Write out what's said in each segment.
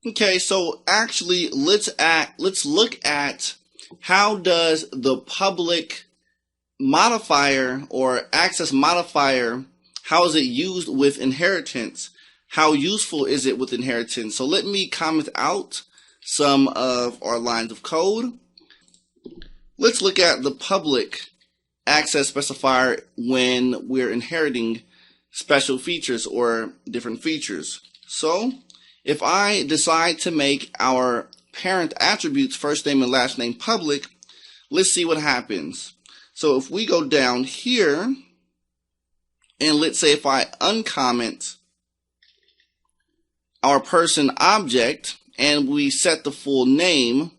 Okay, so actually let's look at how does the public modifier or access modifier, how is it used with inheritance? How useful is it with inheritance? So let me comment out some of our lines of code. Let's look at the public access specifier when we're inheriting special features or different features. So if I decide to make our parent attributes first name and last name public, let's see what happens. So if we go down here and let's say if I uncomment our person object and we set the full name,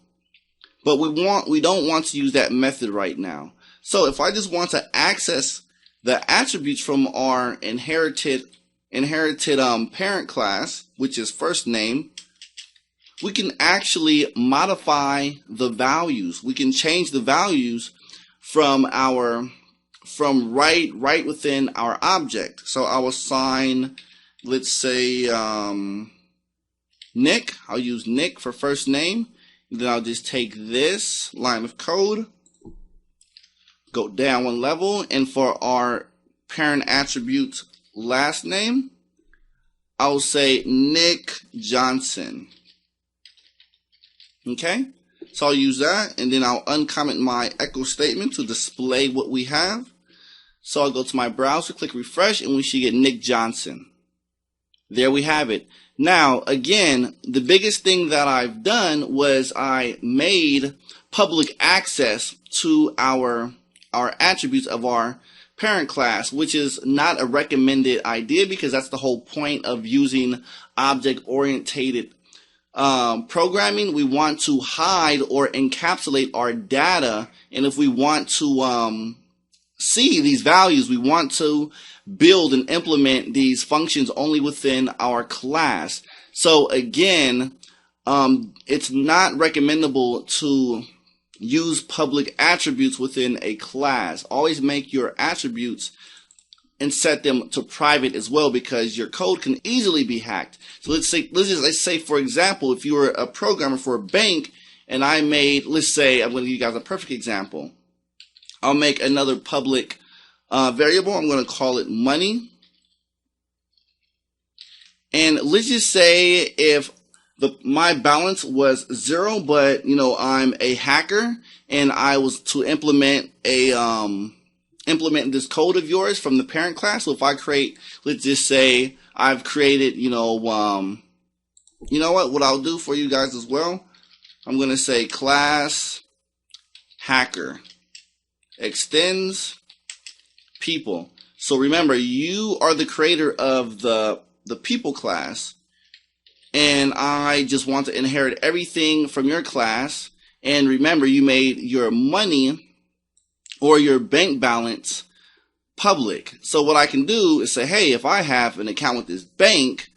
but we don't want to use that method right now. So if I just want to access the attributes from our inherited parent class, which is first name, we can actually modify the values. We can change the values from right within our object. So I'll assign, let's say Nick. I'll use Nick for first name. Then I'll just take this line of code, go down one level, and for our parent attribute last name, I'll say Nick Johnson. Okay, so I'll use that, and then I'll uncomment my echo statement to display what we have. So I'll go to my browser, click refresh, and we should get Nick Johnson. There we have it. Now, again, the biggest thing that I've done was I made public access to our attributes of our parent class, which is not a recommended idea because that's the whole point of using object-oriented programming. We want to hide or encapsulate our data, and if we want to see these values, we want to build and implement these functions only within our class. So again, it's not recommendable to use public attributes within a class. Always make your attributes and set them to private as well, because your code can easily be hacked. So let's say for example, if you were a programmer for a bank and I made, let's say, I'm going to give you guys a perfect example. I'll make another public variable. I'm going to call it money. And let's just say if my balance was 0, but I'm a hacker and I was to implement this code of yours from the parent class. So if I create, let's just say I've created, what I'll do for you guys as well, I'm going to say class hacker extends people. So remember, you are the creator of the people class, and I just want to inherit everything from your class. And remember, you made your money or your bank balance public. So what I can do is say, hey, if I have an account with this bank,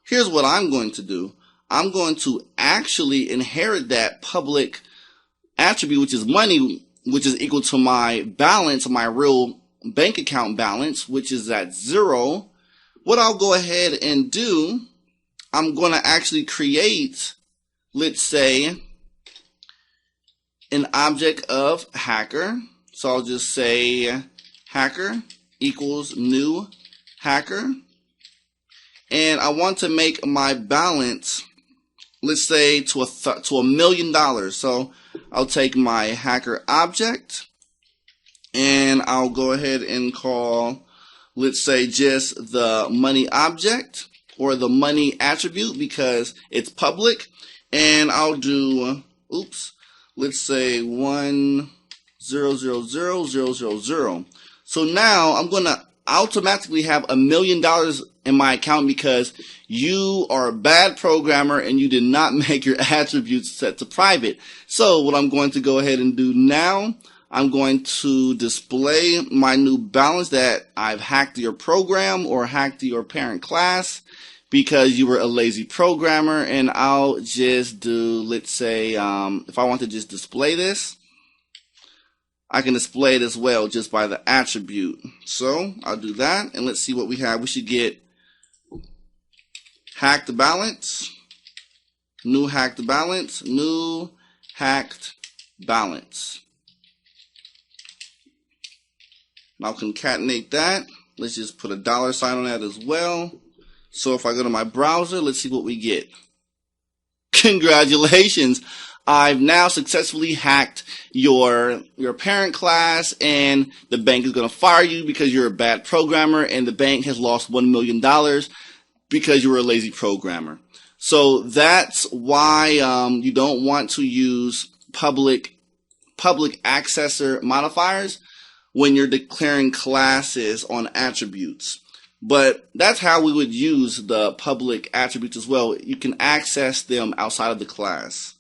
here's what I'm going to do. I'm going to actually inherit that public attribute, which is money, which is equal to my balance, my real bank account balance, which is at 0. What I'll go ahead and do, I'm going to actually create, let's say, an object of hacker. So I'll just say hacker equals new hacker. And I want to make my balance, let's say, to $1 million. So I'll take my hacker object and I'll go ahead and call, let's say, just the money object or the money attribute because it's public. And I'll do, let's say 1000000. So now I'm going to automatically have $1 million in my account because you are a bad programmer and you did not make your attributes set to private. So what I'm going to go ahead and do now, I'm going to display my new balance that I've hacked your program or hacked your parent class because you were a lazy programmer. And I'll just do, let's say, if I want to just display this, I can display it as well just by the attribute. So I'll do that, and let's see what we have. We should get hack the balance, new hacked balance, new hacked balance. And I'll concatenate that. Let's just put a $sign on that as well. So if I go to my browser, let's see what we get. Congratulations. I've now successfully hacked your parent class, and the bank is going to fire you because you're a bad programmer, and the bank has lost $1 million because you were a lazy programmer. So that's why you don't want to use public accessor modifiers when you're declaring classes on attributes. But that's how we would use the public attributes as well. You can access them outside of the class.